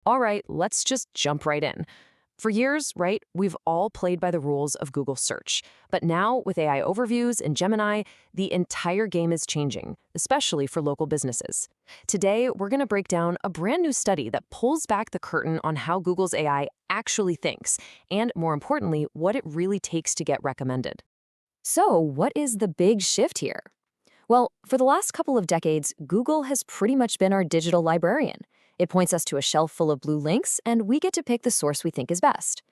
All right, let's just jump right in. For years, right, we've all played by the rules of Google search. But now, with AI overviews and Gemini, the entire game is changing, especially for local businesses. Today, we're going to break down a brand new study that pulls back the curtain on how Google's AI actually thinks, and more importantly, what it really takes to get recommended. So, what is the big shift here? Well, for the last couple of decades, Google has pretty much been our digital librarian. It points us to a shelf full of blue links, and we get to pick the source we think is best.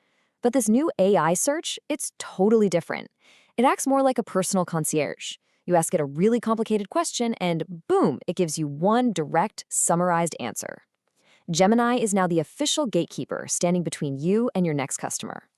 But this new AI search, it's totally different. It acts more like a personal concierge. You ask it a really complicated question, and boom, it gives you one direct, summarized answer. Gemini is now the official gatekeeper standing between you and your next customer.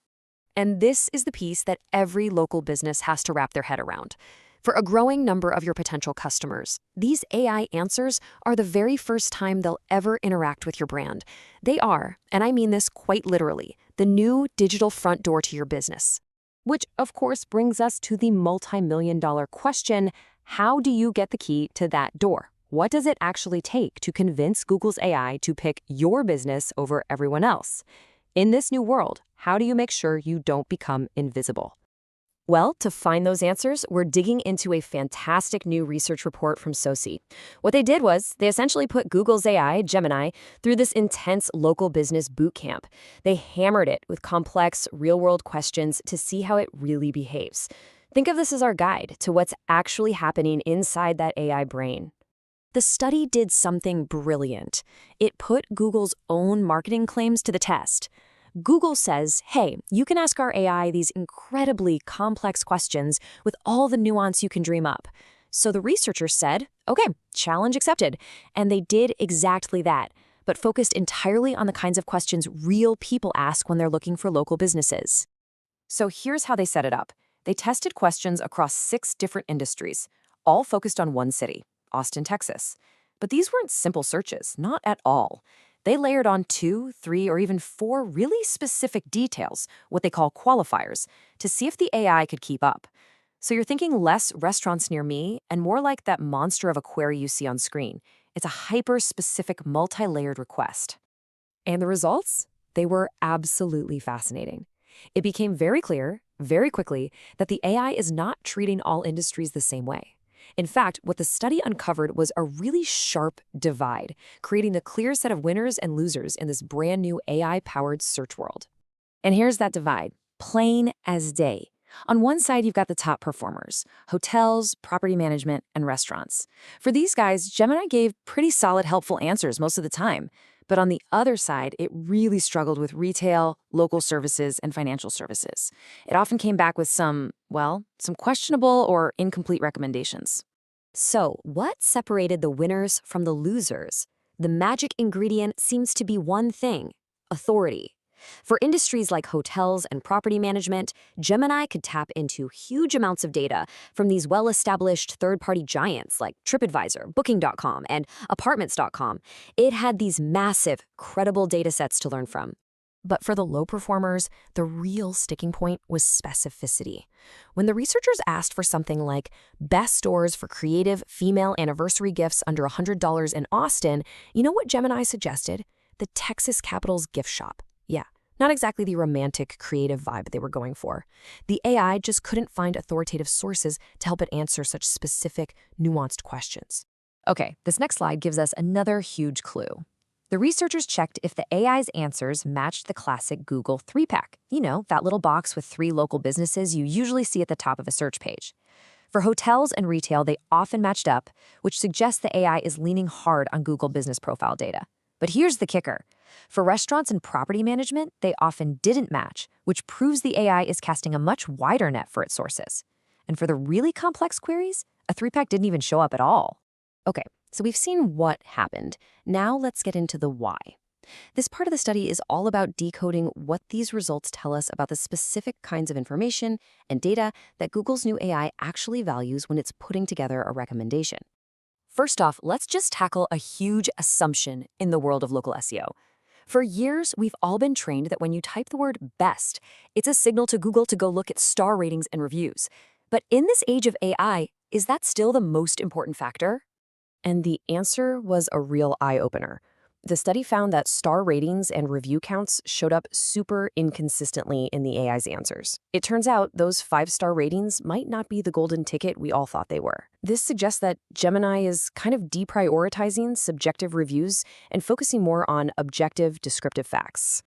And this is the piece that every local business has to wrap their head around. For a growing number of your potential customers, these AI answers are the very first time they'll ever interact with your brand. They are, and I mean this quite literally, the new digital front door to your business. Which, of course, brings us to the multi-million-dollar question, how do you get the key to that door? What does it actually take to convince Google's AI to pick your business over everyone else? In this new world, how do you make sure you don't become invisible? Well, to find those answers, we're digging into a fantastic new research report from SOCI. What they did was they essentially put Google's AI, Gemini, through this intense local business boot camp. They hammered it with complex, real-world questions to see how it really behaves. Think of this as our guide to what's actually happening inside that AI brain. The study did something brilliant. It put Google's own marketing claims to the test. Google says, hey, you can ask our AI these incredibly complex questions with all the nuance you can dream up. So the researchers said, okay, challenge accepted. And they did exactly that, but focused entirely on the kinds of questions real people ask when they're looking for local businesses. So here's how they set it up. They tested questions across 6 different industries, all focused on one city, Austin, Texas. But these weren't simple searches, not at all. They layered on 2, 3, or even 4 really specific details, what they call qualifiers, to see if the AI could keep up. So you're thinking less restaurants near me and more like that monster of a query you see on screen. It's a hyper-specific, multi-layered request. And the results? They were absolutely fascinating. It became very clear, very quickly, that the AI is not treating all industries the same way. In fact, what the study uncovered was a really sharp divide, creating a clear set of winners and losers in this brand new AI-powered search world. And here's that divide, plain as day. On one side, you've got the top performers, hotels, property management, and restaurants. For these guys, Gemini gave pretty solid, helpful answers most of the time. But on the other side, it really struggled with retail, local services, and financial services. It often came back with some questionable or incomplete recommendations. So, what separated the winners from the losers? The magic ingredient seems to be one thing: authority. For industries like hotels and property management, Gemini could tap into huge amounts of data from these well-established third-party giants like TripAdvisor, Booking.com, and Apartments.com. It had these massive, credible data sets to learn from. But for the low performers, the real sticking point was specificity. When the researchers asked for something like best stores for creative female anniversary gifts under $100 in Austin, you know what Gemini suggested? The Texas Capitol's gift shop. Yeah, not exactly the romantic, creative vibe they were going for. The AI just couldn't find authoritative sources to help it answer such specific, nuanced questions. Okay, this next slide gives us another huge clue. The researchers checked if the AI's answers matched the classic Google 3-pack. You know, that little box with 3 local businesses you usually see at the top of a search page. For hotels and retail, they often matched up, which suggests the AI is leaning hard on Google business profile data. But here's the kicker. For restaurants and property management, they often didn't match, which proves the AI is casting a much wider net for its sources. And for the really complex queries, a 3-pack didn't even show up at all. Okay, so we've seen what happened. Now let's get into the why. This part of the study is all about decoding what these results tell us about the specific kinds of information and data that Google's new AI actually values when it's putting together a recommendation. First off, let's just tackle a huge assumption in the world of local SEO. For years, we've all been trained that when you type the word best, it's a signal to Google to go look at star ratings and reviews. But in this age of AI, is that still the most important factor? And the answer was a real eye-opener. The study found that star ratings and review counts showed up super inconsistently in the AI's answers. It turns out those 5-star ratings might not be the golden ticket we all thought they were. This suggests that Gemini is kind of deprioritizing subjective reviews and focusing more on objective, descriptive facts.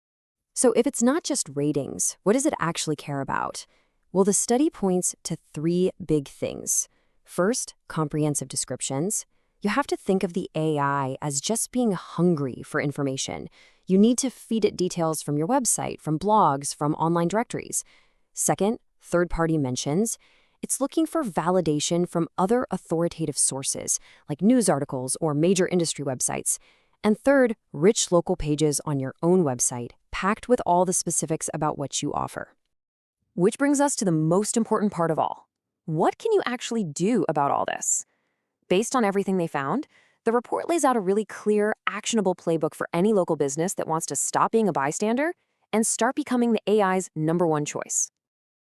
So if it's not just ratings, what does it actually care about? Well, the study points to 3 big things. First, comprehensive descriptions. You have to think of the AI as just being hungry for information. You need to feed it details from your website, from blogs, from online directories. Second, third-party mentions. It's looking for validation from other authoritative sources, like news articles or major industry websites. And third, rich local pages on your own website, packed with all the specifics about what you offer. Which brings us to the most important part of all. What can you actually do about all this? Based on everything they found, the report lays out a really clear, actionable playbook for any local business that wants to stop being a bystander and start becoming the AI's #1 choice.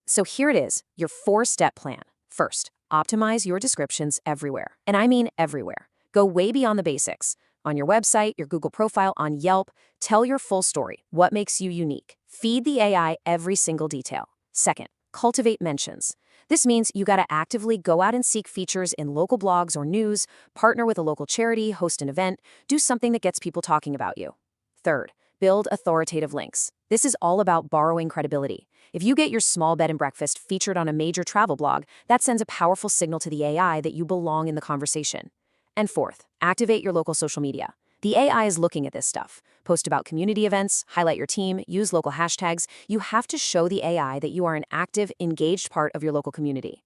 So here it is, your 4-step plan. First, optimize your descriptions everywhere. And I mean everywhere. Go way beyond the basics. On your website, your Google profile, on Yelp, tell your full story. What makes you unique? Feed the AI every single detail. Second, cultivate mentions. This means you gotta actively go out and seek features in local blogs or news, partner with a local charity, host an event, do something that gets people talking about you. Third, build authoritative links. This is all about borrowing credibility. If you get your small bed and breakfast featured on a major travel blog, that sends a powerful signal to the AI that you belong in the conversation. And fourth, activate your local social media. The AI is looking at this stuff. Post about community events, highlight your team, use local hashtags. You have to show the AI that you are an active, engaged part of your local community.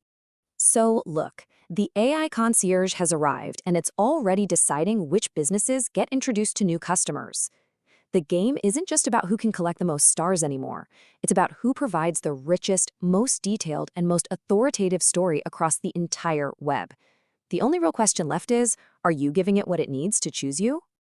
So look, the AI concierge has arrived and it's already deciding which businesses get introduced to new customers. The game isn't just about who can collect the most stars anymore. It's about who provides the richest, most detailed, and most authoritative story across the entire web. The only real question left is, are you giving it what it needs to choose you?